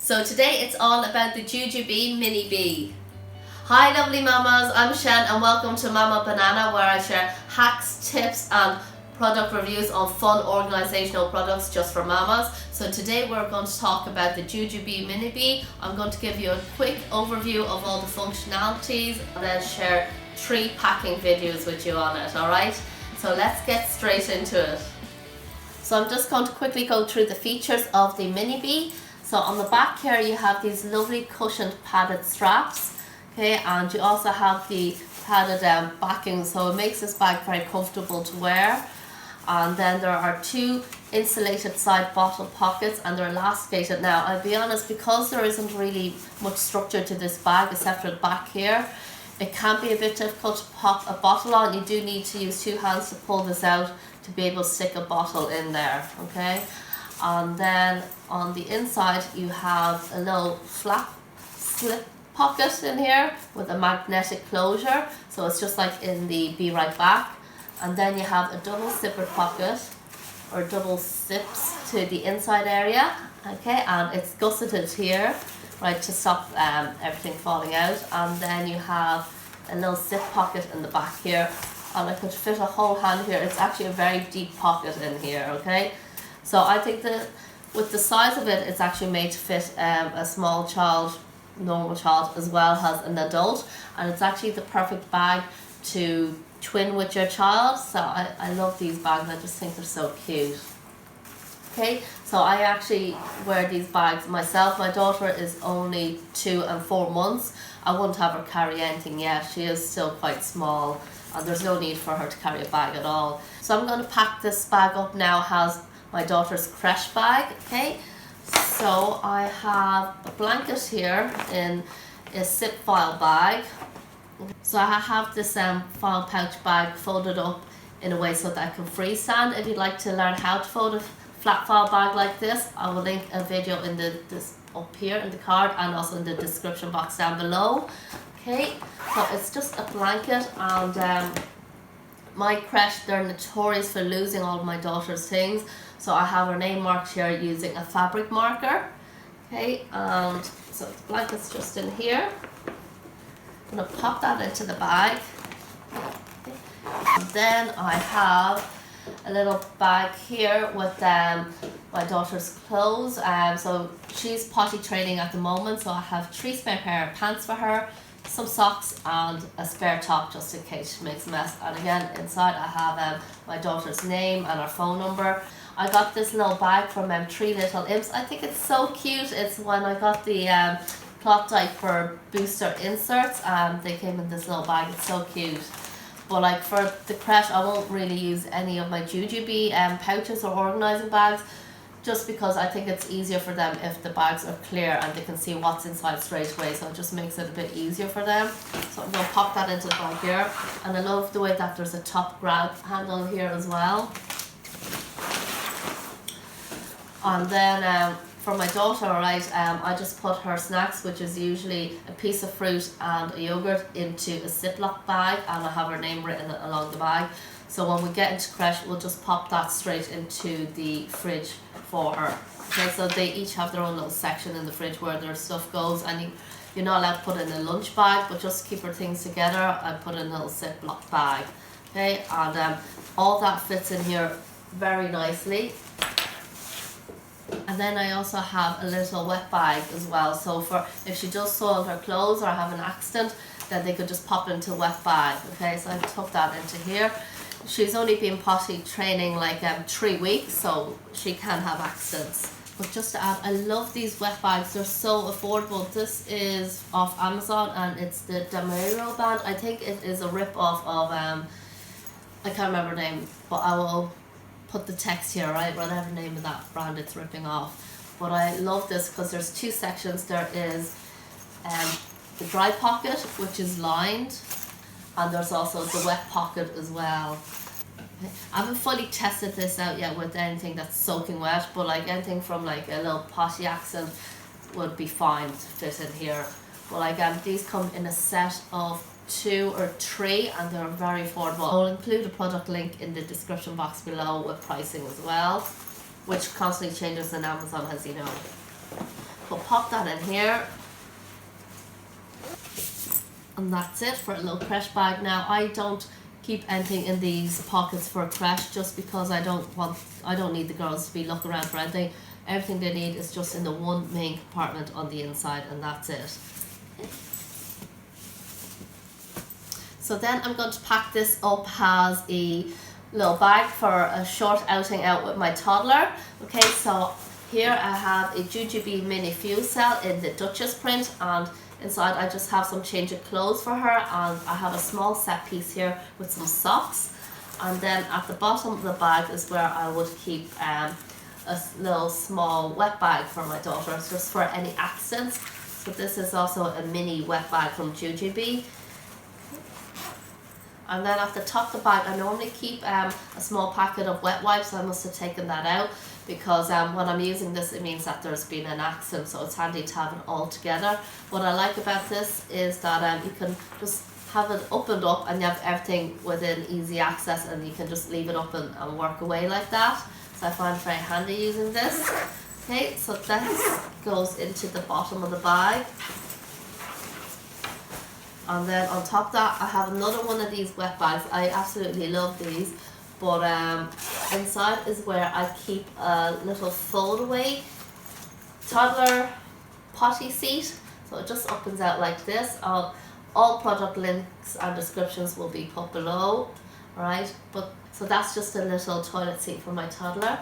So today it's all about the Jujube MiniBe. Hi lovely mamas, I'm Shen and welcome to Mama Banana, where I share hacks, tips and product reviews on fun organisational products just for mamas. So today we're going to talk about the Jujube MiniBe. I'm going to give you a quick overview of all the functionalities and then share 3 packing videos with you on it, alright? So let's get straight into it. So I'm just going to quickly go through the features of the MiniBe. So on the back here you have these lovely cushioned padded straps, okay, and you also have the padded backing, so it makes this bag very comfortable to wear. And then there are 2 insulated side bottle pockets and they're elasticated. Now I'll be honest, because there isn't really much structure to this bag except for the back here, it can be a bit difficult to pop a bottle on. You do need to use 2 hands to pull this out to be able to stick a bottle in there, okay? And then on the inside you have a little flap slip pocket in here with a magnetic closure, so it's just like in the Be Right Back. And then you have a double zipper pocket or double zips to the inside area, okay, and it's gusseted here, right, to stop everything falling out. And then you have a little zip pocket in the back here, and I could fit a whole hand here. It's actually a very deep pocket in here, okay. So I think that with the size of it, it's actually made to fit a small child, normal child, as well as an adult, and it's actually the perfect bag to twin with your child. So I love these bags, I just think they're so cute. Okay, so I actually wear these bags myself. My daughter is only 2 and 4 months. I wouldn't have her carry anything yet. She is still quite small and there's no need for her to carry a bag at all. So I'm going to pack this bag up now. It has my daughter's creche bag, okay? So I have a blanket here in a zip file bag. So I have this file pouch bag folded up in a way so that I can freestand. If you'd like to learn how to fold a flat file bag like this, I will link a video in this up here in the card and also in the description box down below. Okay, so it's just a blanket, and my creche, they're notorious for losing all of my daughter's things. So I have her name marked here using a fabric marker. Okay, and so the blanket's just in here. I'm going to pop that into the bag. Okay. And then I have a little bag here with my daughter's clothes. So she's potty training at the moment, so I have 3 spare pair of pants for her, some socks and a spare top just in case she makes a mess. And again, inside I have my daughter's name and her phone number. I got this little bag from 3 Little Imps. I think it's so cute. It's when I got the cloth diaper booster inserts, they came in this little bag. It's so cute. But like for the creche, I won't really use any of my Jujube pouches or organising bags, just because I think it's easier for them if the bags are clear and they can see what's inside straight away, so it just makes it a bit easier for them. So I'm going to pop that into the bag here, and I love the way that there's a top grab handle here as well. And then for my daughter, right, I just put her snacks, which is usually a piece of fruit and a yogurt, into a Ziploc bag, and I have her name written along the bag. So when we get into creche, we'll just pop that straight into the fridge for her. Okay, so they each have their own little section in the fridge where their stuff goes, and you're not allowed to put in a lunch bag, but just to keep her things together, I put in a little Ziploc bag. Okay, and all that fits in here very nicely. And then I also have a little wet bag as well, so for if she does soil her clothes or have an accident, then they could just pop it into a wet bag. Okay, so I took that into here. She's only been potty training like 3 weeks, so she can have accidents. But just to add, I love these wet bags. They're so affordable. This is off Amazon and it's the Damero brand. I think it is a rip-off of I can't remember the name, but I will put the text here, right, whatever name of that brand it's ripping off. But I love this because there's 2 sections. There is the dry pocket, which is lined, and there's also the wet pocket as well. I haven't fully tested this out yet with anything that's soaking wet, but like anything from like a little potty accident would be fine to fit in here. But like these come in a set of 2 or 3 and they're very affordable. I'll include a product link in the description box below with pricing as well, which constantly changes on Amazon, as you know. But pop that in here. And that's it for a little creche bag. Now I don't keep anything in these pockets for a creche just because I don't need the girls to be looking around for anything. Everything they need is just in the one main compartment on the inside, and that's it. So then I'm going to pack this up as a little bag for a short outing out with my toddler. Okay, so here I have a Jujube Mini Fuse Cell in the Duchess print, and inside I just have some change of clothes for her, and I have a small set piece here with some socks. And then at the bottom of the bag is where I would keep a little small wet bag for my daughter, just for any accidents. So this is also a mini wet bag from Jujube. And then at the top of the bag I normally keep a small packet of wet wipes. I must have taken that out because when I'm using this, it means that there's been an accident, so it's handy to have it all together. What I like about this is that you can just have it opened up and you have everything within easy access, and you can just leave it up and work away like that. So I find it very handy using this. Okay, so that goes into the bottom of the bag. And then on top of that I have another one of these wet bags. I absolutely love these. But inside is where I keep a little foldaway toddler potty seat. So it just opens out like this. All product links and descriptions will be put below. Alright, so that's just a little toilet seat for my toddler.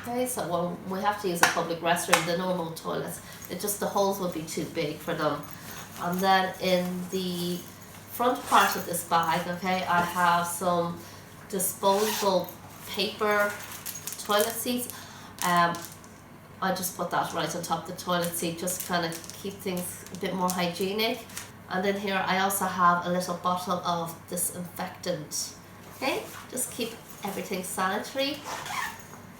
Okay, so when we have to use a public restroom, the normal toilets, the holes will be too big for them. And then in the front part of this bag, okay, I have some disposable paper toilet seats. I just put that right on top of the toilet seat, just to kind of keep things a bit more hygienic. And then here I also have a little bottle of disinfectant. Okay, just keep everything sanitary.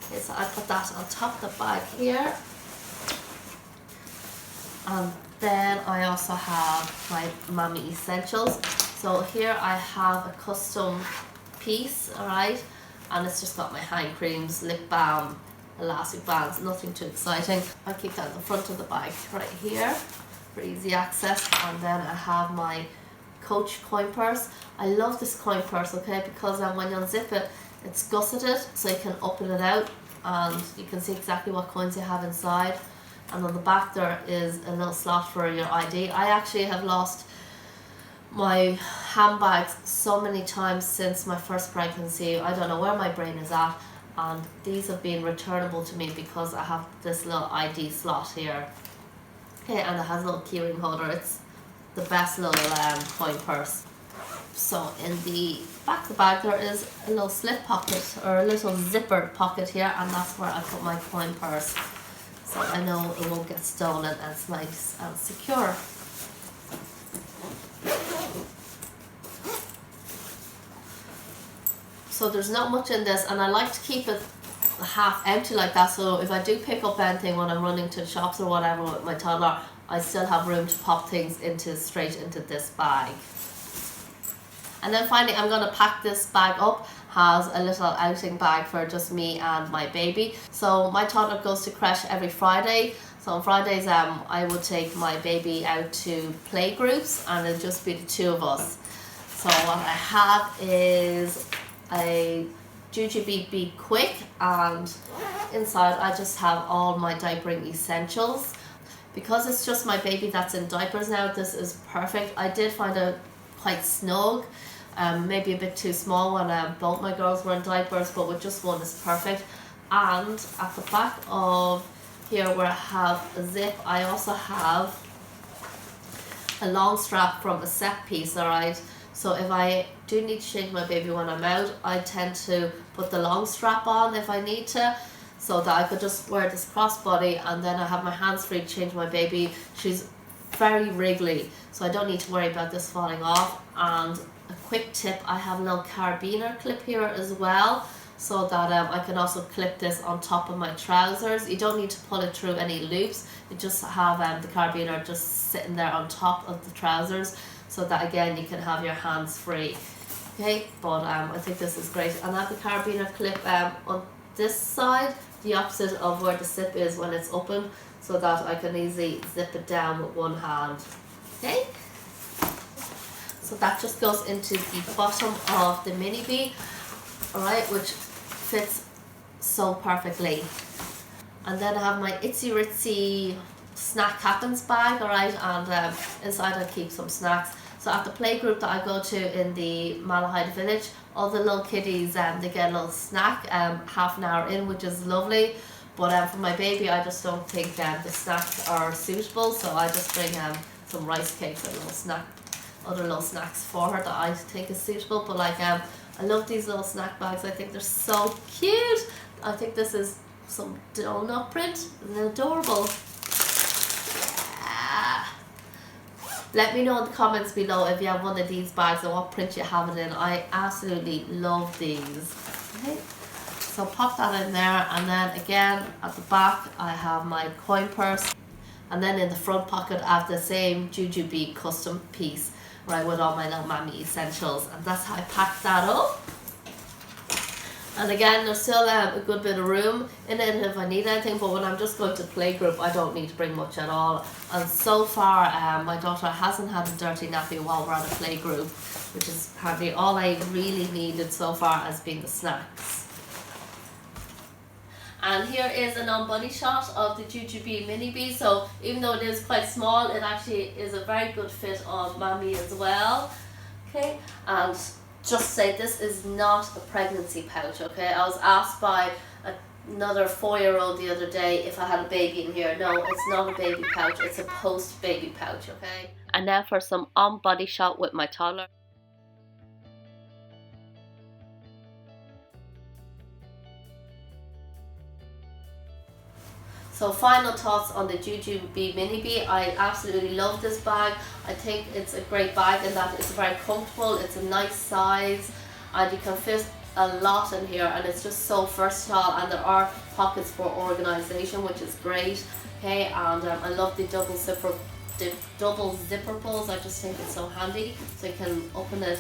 Okay, so I put that on top of the bag here. And then I also have my mommy essentials. So here I have a custom piece, alright, and it's just got my hand creams, lip balm, elastic bands, nothing too exciting. I keep that in the front of the bag right here for easy access. And then I have my Coach coin purse. I love this coin purse, okay, because when you unzip it, it's gusseted, so you can open it out and you can see exactly what coins you have inside. And on the back there is a little slot for your ID. I actually have lost my handbags so many times since my first pregnancy. I don't know where my brain is at, and these have been returnable to me because I have this little ID slot here. Okay, and it has a little keyring holder. It's the best little coin purse. So in the back of the bag there is a little slip pocket, or a little zipper pocket here, and that's where I put my coin purse. So I know it won't get stolen and it's nice and secure. So there's not much in this, and I like to keep it half empty like that, so if I do pick up anything when I'm running to shops or whatever with my toddler, I still have room to pop things straight into this bag. And then finally I'm going to pack this bag up as a little outing bag for just me and my baby. So my toddler goes to creche every Friday. So on Fridays I would take my baby out to play groups, and it'll just be the two of us. So what I have is a Jujube Be Quick, and inside I just have all my diapering essentials. Because it's just my baby that's in diapers now, this is perfect. I did find it quite snug, maybe a bit too small when both my girls were in diapers, but with just one is perfect. And at the back of here where I have a zip, I also have a long strap from a set piece, alright? So if I do need to change my baby when I'm out, I tend to put the long strap on if I need to, so that I could just wear this crossbody, and then I have my hands free to change my baby. She's very wriggly, so I don't need to worry about this falling off. And a quick tip, I have a little carabiner clip here as well, so that I can also clip this on top of my trousers. You don't need to pull it through any loops, you just have the carabiner just sitting there on top of the trousers, so that again you can have your hands free. Okay, but I think this is great. And I have the carabiner clip on this side, the opposite of where the zip is when it's open, so that I can easily zip it down with one hand. Okay, so that just goes into the bottom of the MiniBe, alright, which fits so perfectly. And then I have my itsy ritzy snack captain's bag, alright, and inside I keep some snacks. So at the playgroup that I go to in the Malahide village, all the little kiddies they get a little snack half an hour in, which is lovely. But for my baby, I just don't think the snacks are suitable, so I just bring some rice cakes and other little snacks for her that I think is suitable. But like I love these little snack bags. I think they're so cute. I think this is some donut print. Isn't it adorable? Yeah. Let me know in the comments below if you have one of these bags and what print you have it in. I absolutely love these. Okay. So pop that in there, and then again at the back I have my coin purse, and then in the front pocket I have the same Jujube custom piece, right, with all my little mammy essentials, and that's how I packed that up. And again, there's still a good bit of room in it if I need anything, but when I'm just going to playgroup I don't need to bring much at all. And so far my daughter hasn't had a dirty nappy while we're at a playgroup, which is hardly all I really needed so far as being the snacks. And here is an on-body shot of the Jujube MiniBe. So even though it is quite small, it actually is a very good fit on Mammy as well. Okay, and just say this is not a pregnancy pouch, okay? I was asked by another 4-year-old the other day if I had a baby in here. No, it's not a baby pouch, it's a post-baby pouch, okay? And now for some on-body shot with my toddler. So final thoughts on the Jujube MiniBe. I absolutely love this bag. I think it's a great bag in that it's very comfortable, it's a nice size, and you can fit a lot in here, and it's just so versatile, and there are pockets for organisation, which is great. Okay, and I love the double zipper pulls. I just think it's so handy, so you can open it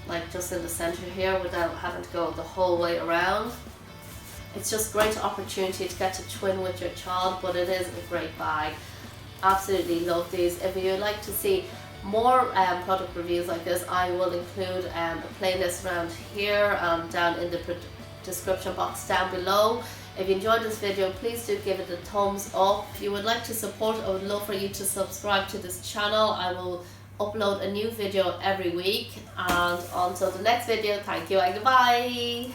like just in the centre here without having to go the whole way around. It's just a great opportunity to get to twin with your child, but it is a great bag. Absolutely love these. If you'd like to see more product reviews like this, I will include a playlist around here and down in the description box down below. If you enjoyed this video, please do give it a thumbs up. If you would like to support, I would love for you to subscribe to this channel. I will upload a new video every week. And until the next video, thank you and goodbye.